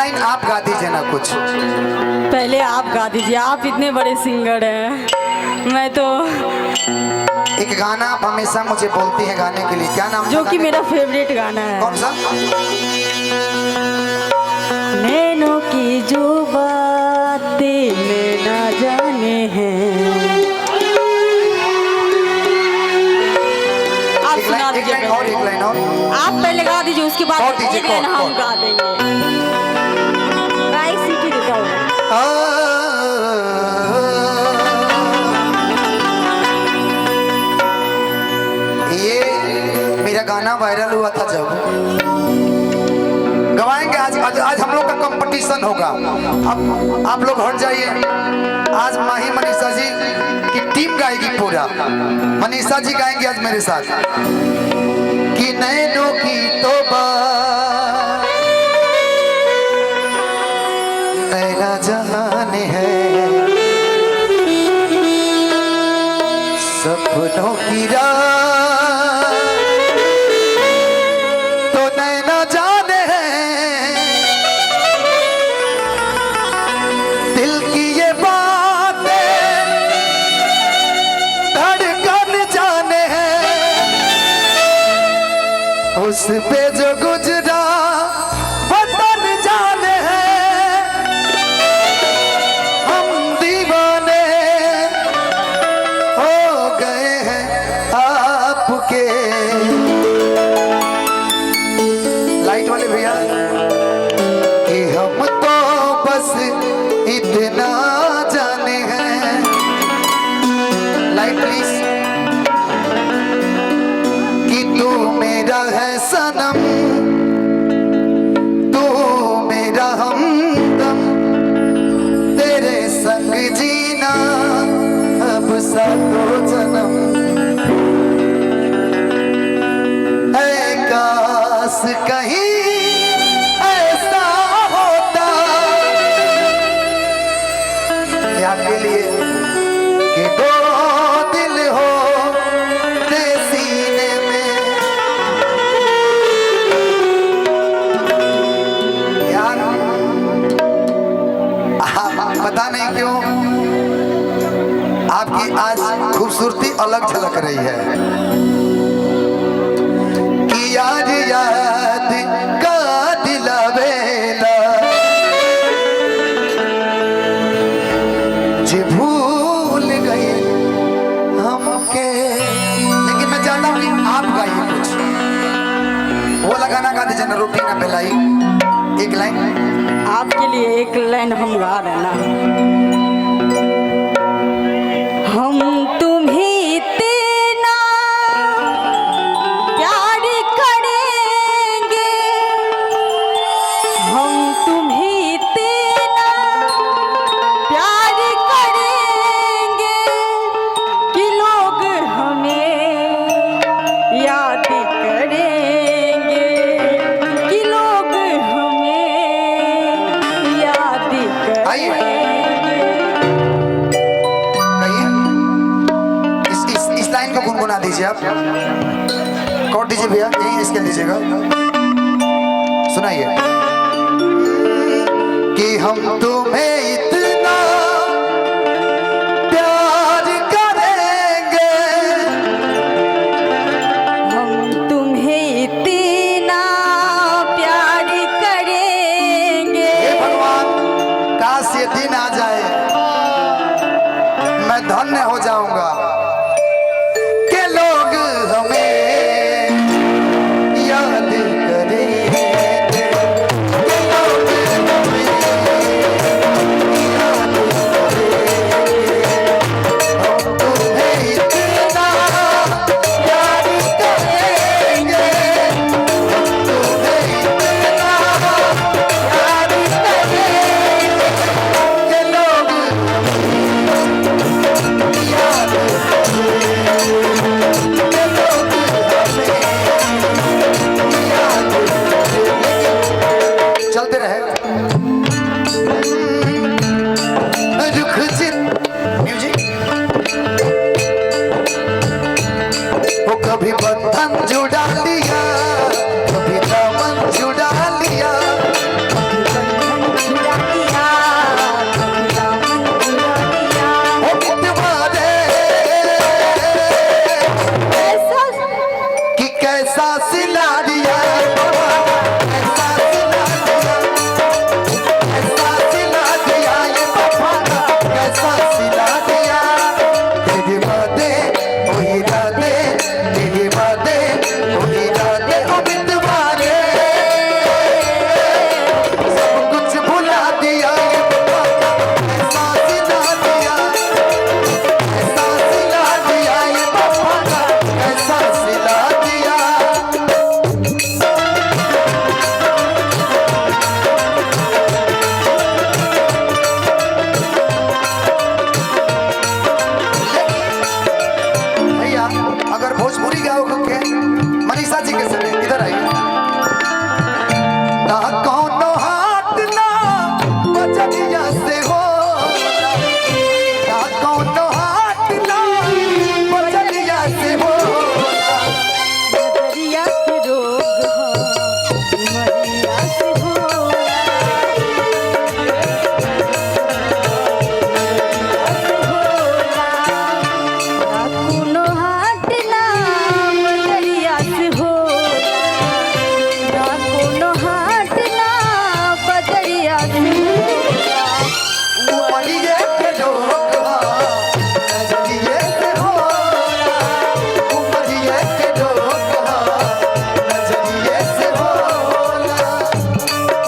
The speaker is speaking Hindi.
लाइन आप गा दीजिए ना कुछ। पहले आप गा दीजिए, आप इतने बड़े सिंगर हैं। मैं तो एक गाना आप हमेशा मुझे बोलती है गाने के लिए, क्या नाम? जो कि मेरा फेवरेट गाना है। कौन सा? नैनों की जो बातें मैं ना जाने हैं। आप सुना दीजिए। एक लाइन और आप पहले गा दीजिए, उसके बाद और दीजिए, एक लाइन हम और। गा देंगे। राइट सीटी देता हूँ। ये मेरा गाना वायरल हुआ था जब गवाएंगे। आज हम लोग का कंपटीशन होगा। अब आप लोग हट जाइए। आज माही मनीषा जी की टीम गाएगी पूरा। मनीषा जी गाएंगे आज मेरे साथ कि नैनों की तौबा नैना जाने है, सपनों की रात तो नैना जाने है, दिल की ये बातें धड़कन जाने हैं, उस पे जो गुजरा वतन जाने हैं, हम दीवाने हो गए हैं आपके। लाइट वाले भैया कि हम तो बस इतना जाने हैं। Light please. कि तू मेरा है सनम, तू मेरा हमदम, तेरे संग जीना अब सातों जन्म। ऐ काश कहीं ऐसा होता ये आपके लिए कि दो दिल हो ते सीने में। यार पता नहीं क्यों आपकी आज खूबसूरती अलग झलक रही है कि याद याद का दिलावेला जे भूल गए हमके। लेकिन मैं चाहता हूँ कि आप गाइए कुछ। वो लगाना गा दीजिए ना, रोटी ना बेलाई। एक लाइन आपके लिए एक लाइन हम गा रहे हैं ना। हम तुम्हें इतना प्यार करेंगे, हम तुम्हें इतना प्यार करेंगे कि लोग हमें याद करेंगे, कि लोग हमें याद करेंगे। इस लाइन को गुनगुना दीजिए आप। कोट दीजिए भैया, यही स्केल दीजिएगा। सुनाइए कि हम तुम्हें इतना प्यार करेंगे, हम तुम्हें इतना प्यार करेंगे। हे भगवान काश ये दिन आ जाए, मैं धन्य हो जाऊंगा।